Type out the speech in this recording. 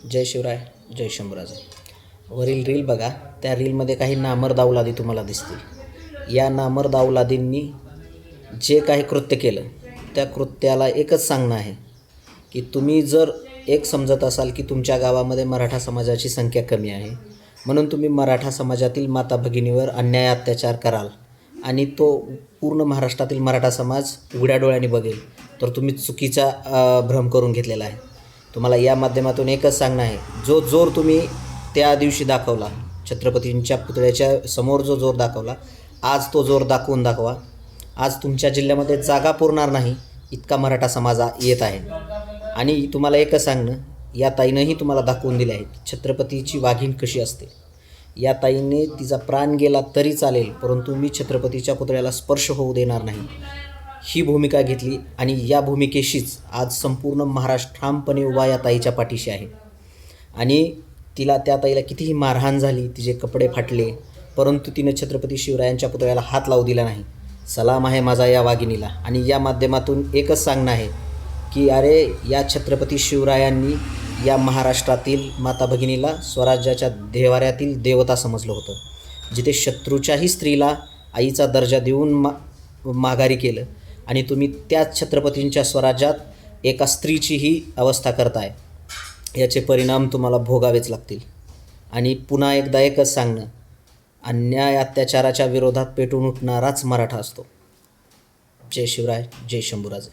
जय शिवराय, जय शंभूराजे. वरील रील बघा. त्या रीलमध्ये काही नामर्द अवलादी तुम्हाला दिसतील. या नामर्द अवलादींनी जे काही कृत्य केलं त्या कृत्याला एकच सांगणं आहे की तुम्ही जर एक समजत असाल की तुमच्या गावामध्ये मराठा समाजाची संख्या कमी आहे म्हणून तुम्ही मराठा समाजातील माता भगिनीवर अन्याय अत्याचार कराल आणि तो पूर्ण महाराष्ट्रातील मराठा समाज उघड्या डोळ्यांनी बघेल, तर तुम्ही चुकीचा भ्रम करून घेतलेला आहे. तुम्हाला या माध्यमातून एकच सांगणं आहे, जो जोर तुम्ही त्या दिवशी दाखवला, छत्रपतींच्या पुतळ्याच्या समोर जो जोर दाखवला, आज तो जोर दाखवून दाखवा. आज तुमच्या जिल्ह्यामध्ये जागा पुरणार नाही इतका मराठा समाज येत आहे. आणि तुम्हाला एकच सांगणं, या ताईनंही तुम्हाला दाखवून दिले आहे छत्रपतीची वाघीण कशी असते. या ताईने तिचा प्राण गेला तरी चालेल, परंतु मी छत्रपतीच्या पुतळ्याला स्पर्श होऊ देणार नाही, ही भूमिका घेतली. आणि या भूमिकेशीच आज संपूर्ण महाराष्ट्र ठामपणे उभा या ताईच्या पाठीशी आहे. आणि त्या ताईला कितीही मारहाण झाली, तिचे कपडे फाटले, परंतु तिने छत्रपती शिवरायांच्या पुतळ्याला हात लावू दिला नाही. सलाम आहे माझा या वाघिणीला. आणि या माध्यमातून एकच सांगणं आहे की अरे, या छत्रपती शिवरायांनी या महाराष्ट्रातील माता भगिनीला स्वराज्याच्या देवाऱ्यातील देवता समजलं होतं. जिथे शत्रूच्याही स्त्रीला आईचा दर्जा देऊन माघारी केलं आणि तुम्ही त्याच छत्रपतींच्या स्वराज्यात एका स्त्रीचीही अवस्था करताय. याचे परिणाम तुम्हाला भोगावेच लागतील. आणि पुन्हा एकदा एकच सांगणं, अन्याय अत्याचाराच्या विरोधात पेटून उठणाराच मराठा असतो. जय शिवराय, जय शंभूराजे.